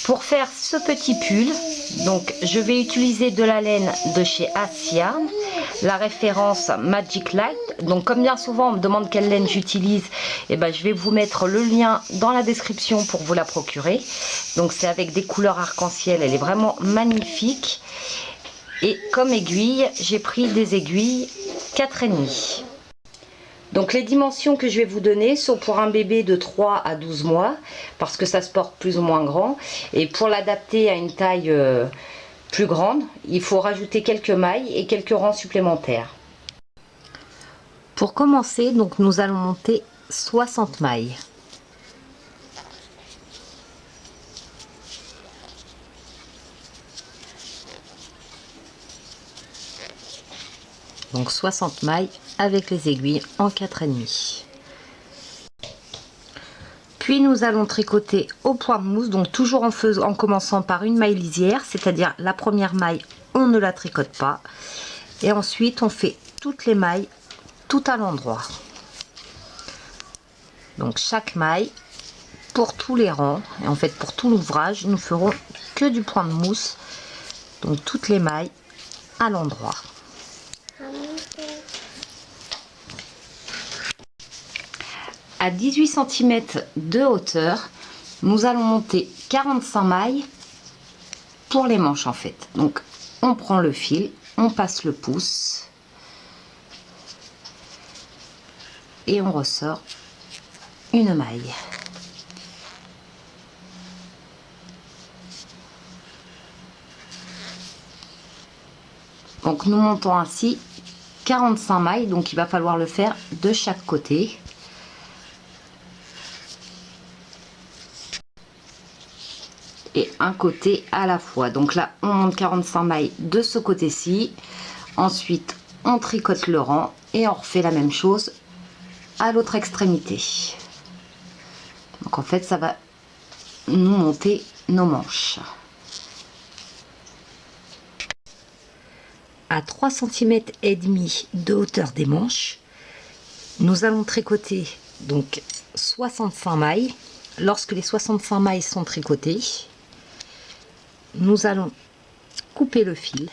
Pour faire ce petit pull, donc je vais utiliser de la laine de chez Asia, la référence Magic Light. Donc comme bien souvent on me demande quelle laine j'utilise, et ben je vais vous mettre le lien dans la description pour vous la procurer. Donc c'est avec des couleurs arc-en-ciel, elle est vraiment magnifique. Et comme aiguille, j'ai pris des aiguilles 4,5. Donc les dimensions que je vais vous donner sont pour un bébé de 3 à 12 mois, parce que ça se porte plus ou moins grand. Et pour l'adapter à une taille plus grande, il faut rajouter quelques mailles et quelques rangs supplémentaires. Pour commencer, donc nous allons monter 60 mailles. Donc 60 mailles avec les aiguilles en 4,5. Puis nous allons tricoter au point de mousse, donc toujours en commençant par une maille lisière, c'est-à-dire la première maille on ne la tricote pas, et ensuite on fait toutes les mailles tout à l'endroit. Donc chaque maille pour tous les rangs, et en fait pour tout l'ouvrage nous ferons que du point de mousse, donc toutes les mailles à l'endroit. À 18 cm de hauteur, nous allons monter 45 mailles pour les manches en fait. Donc on prend le fil, on passe le pouce et on ressort une maille. Donc nous montons ainsi 45 mailles, donc il va falloir le faire de chaque côté. Et un côté à la fois. Donc là on monte 45 mailles de ce côté-ci, ensuite on tricote le rang et on refait la même chose à l'autre extrémité. Donc en fait ça va nous monter nos manches. À 3 cm et demi de hauteur des manches, nous allons tricoter donc 65 mailles. Lorsque les 65 mailles sont tricotées, nous allons couper le fil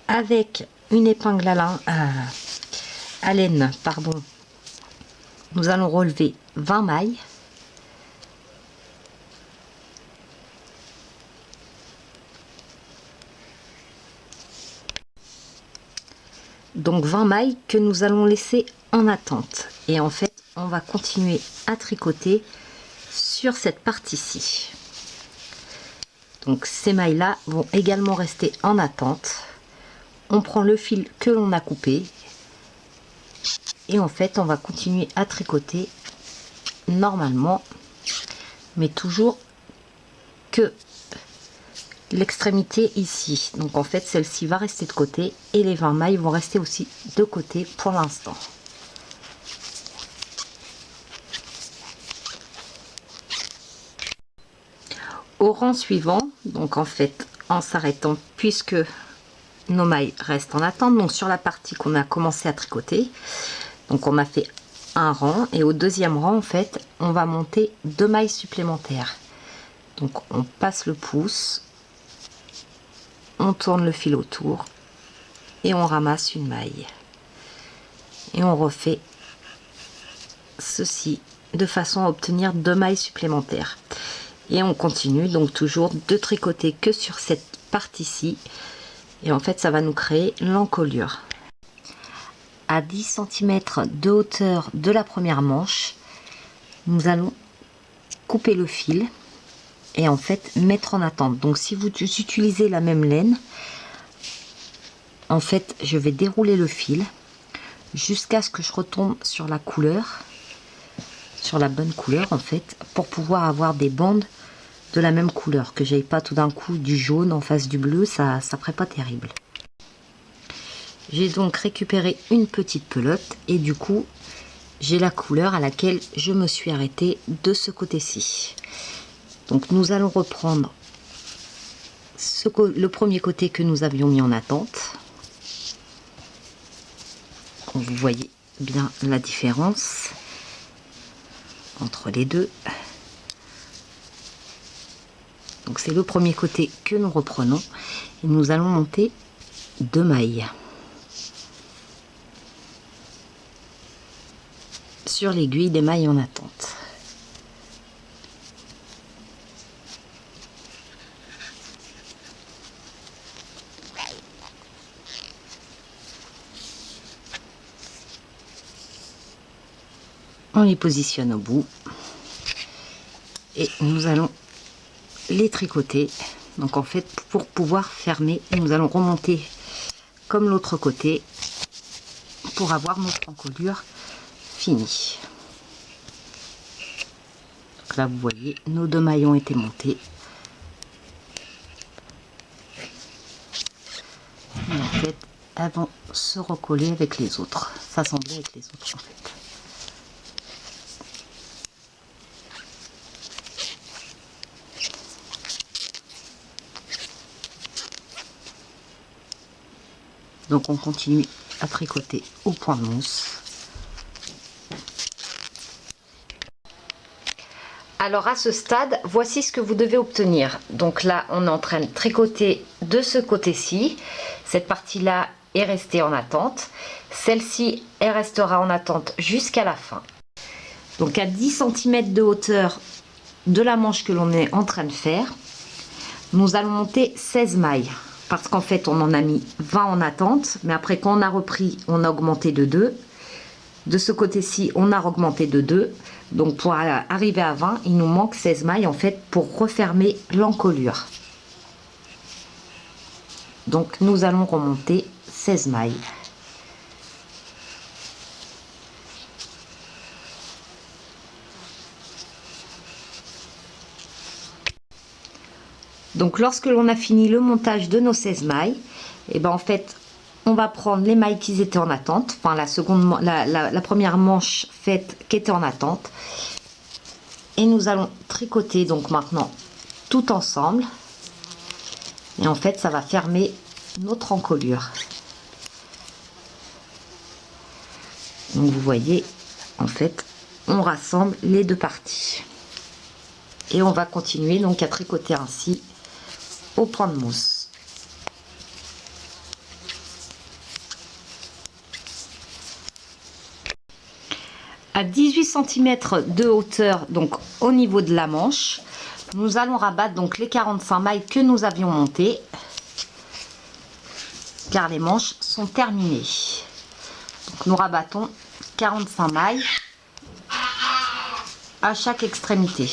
avec une épingle à laine, pardon. Nous allons relever 20 mailles. Donc 20 mailles que nous allons laisser en attente. Et en fait, on va continuer à tricoter sur cette partie-ci. Donc ces mailles-là vont également rester en attente. On prend le fil que l'on a coupé et en fait on va continuer à tricoter normalement, mais toujours que l'extrémité ici. Donc en fait celle-ci va rester de côté et les 20 mailles vont rester aussi de côté pour l'instant. Au rang suivant, donc en fait en s'arrêtant puisque nos mailles restent en attente, donc sur la partie qu'on a commencé à tricoter, donc on a fait un rang et au deuxième rang en fait on va monter 2 mailles supplémentaires. Donc on passe le pouce, on tourne le fil autour et on ramasse une maille et on refait ceci de façon à obtenir 2 mailles supplémentaires. Et on continue donc toujours de tricoter que sur cette partie-ci et en fait ça va nous créer l'encolure. À 10 cm de hauteur de la première manche, nous allons couper le fil et en fait mettre en attente. Donc si vous utilisez la même laine, en fait je vais dérouler le fil jusqu'à ce que je retombe sur la couleur, sur la bonne couleur en fait, pour pouvoir avoir des bandes de la même couleur, que j'aille pas tout d'un coup du jaune en face du bleu, ça ferait pas terrible. J'ai donc récupéré une petite pelote et du coup j'ai la couleur à laquelle je me suis arrêtée de ce côté-ci. Donc nous allons reprendre le premier côté que nous avions mis en attente. Vous voyez bien la différence entre les deux. Donc c'est le premier côté que nous reprenons et nous allons monter 2 mailles sur l'aiguille des mailles en attente. On les positionne au bout et nous allons les tricoter. Donc en fait, pour pouvoir fermer, nous allons remonter comme l'autre côté pour avoir notre encolure finie. Donc là vous voyez, nos 2 mailles ont été montées. Et en fait, elles vont se recoller avec les autres, s'assembler avec les autres en fait. Donc on continue à tricoter au point de mousse. Alors à ce stade, voici ce que vous devez obtenir. Donc là, on est en train de tricoter de ce côté-ci. Cette partie-là est restée en attente. Celle-ci, elle restera en attente jusqu'à la fin. Donc à 10 cm de hauteur de la manche que l'on est en train de faire, nous allons monter 16 mailles. Parce qu'en fait, on en a mis 20 en attente. Mais après, quand on a repris, on a augmenté de 2. De ce côté-ci, on a augmenté de 2. Donc pour arriver à 20, il nous manque 16 mailles en fait pour refermer l'encolure. Donc nous allons remonter 16 mailles. Donc lorsque l'on a fini le montage de nos 16 mailles, et ben en fait on va prendre les mailles qui étaient en attente, enfin la première manche faite qui était en attente, et nous allons tricoter donc maintenant tout ensemble, et en fait ça va fermer notre encolure. Donc vous voyez, en fait on rassemble les 2 parties et on va continuer donc à tricoter ainsi au point de mousse. À 18 cm de hauteur, donc au niveau de la manche, nous allons rabattre donc les 45 mailles que nous avions montées, car les manches sont terminées. Donc nous rabattons 45 mailles à chaque extrémité.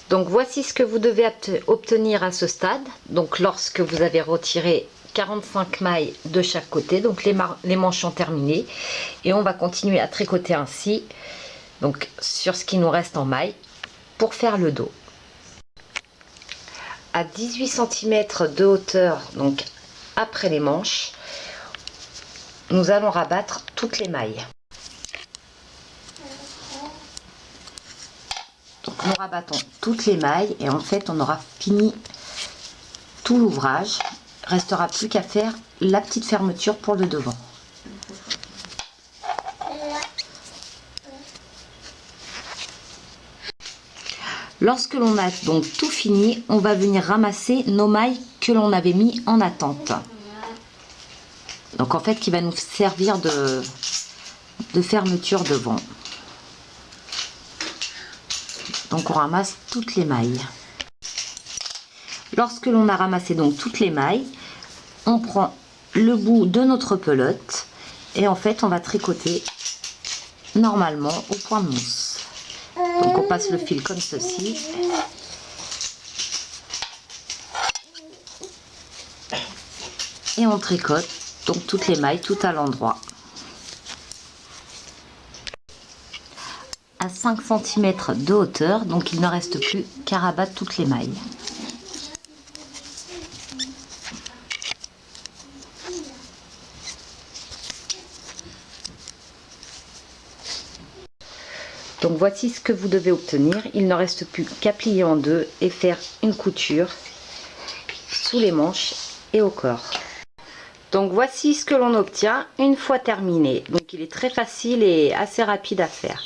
Donc voici ce que vous devez obtenir à ce stade. Donc lorsque vous avez retiré 45 mailles de chaque côté, donc les manches sont terminées et on va continuer à tricoter ainsi, donc sur ce qui nous reste en mailles pour faire le dos. À 18 cm de hauteur, donc après les manches, nous allons rabattre toutes les mailles. Donc nous rabattons toutes les mailles et en fait on aura fini tout l'ouvrage. Restera plus qu'à faire la petite fermeture pour le devant. Lorsque l'on a donc tout fini, on va venir ramasser nos mailles que l'on avait mis en attente. Donc en fait qui va nous servir de fermeture devant. Donc on ramasse toutes les mailles. Lorsque l'on a ramassé donc toutes les mailles, on prend le bout de notre pelote et en fait on va tricoter normalement au point de mousse. Donc on passe le fil comme ceci. Et on tricote donc toutes les mailles tout à l'endroit. À 5 cm de hauteur, donc il ne reste plus qu'à rabattre toutes les mailles. Donc voici ce que vous devez obtenir. Il ne reste plus qu'à plier en deux et faire une couture sous les manches et au corps. Donc voici ce que l'on obtient une fois terminé. Donc il est très facile et assez rapide à faire.